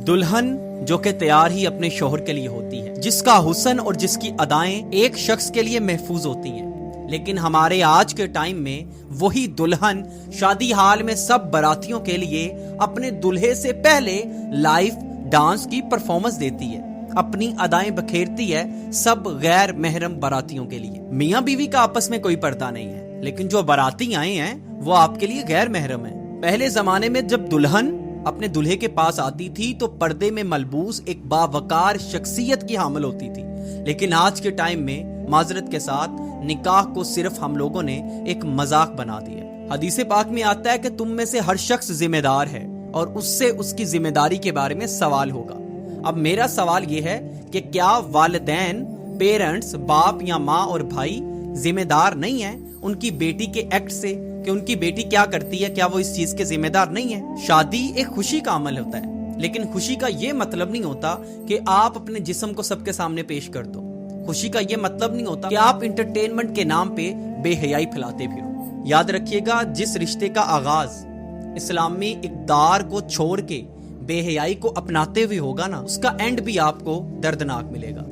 दुल्हन जो कि तैयार ही अपने शोहर के लिए होती है, जिसका हुस्न और जिसकी अदाएं एक शख्स के लिए महफूज होती हैं, लेकिन हमारे आज के टाइम में वही दुल्हन शादी हाल में सब बारातियों के लिए अपने दुल्हे से पहले लाइव डांस की परफॉर्मेंस देती है, अपनी अदाएं बखेरती है सब गैर महरम बारातियों के लिए। मियां बीवी का आपस में कोई पर्दा नहीं है, लेकिन जो बाराती आए हैं वो आपके लिए गैर महरम है। पहले जमाने में जब दुल्हन अपने दुल्हे के पास आती थी तो पर्दे में मलबूस एक बावकार शख्सियत की हामिल होती थी, लेकिन आज के टाइम में माजरत के साथ निकाह को सिर्फ हम लोगों ने एक मजाक बना दिया। हदीस पाक में आता है कि तुम में से हर शख्स जिम्मेदार है और उससे उसकी जिम्मेदारी के बारे में सवाल होगा। अब मेरा सवाल ये है कि क्या वालिदैन, पेरेंट्स, बाप या माँ और भाई जिम्मेदार नहीं है उनकी बेटी के एक्ट से कि उनकी बेटी क्या करती है, क्या वो इस चीज के जिम्मेदार नहीं है? शादी एक खुशी का अमल होता है, लेकिन खुशी का ये मतलब नहीं होता कि आप अपने जिस्म को सबके सामने पेश कर दो। खुशी का ये मतलब नहीं होता कि आप इंटरटेनमेंट के नाम पे बेहयाई फैलाते फिरो। याद रखिएगा, जिस रिश्ते का आगाज इस्लामी इक़्तिदार को छोड़ के बेहयाई को अपनाते हुए होगा ना, उसका एंड भी आपको दर्दनाक मिलेगा।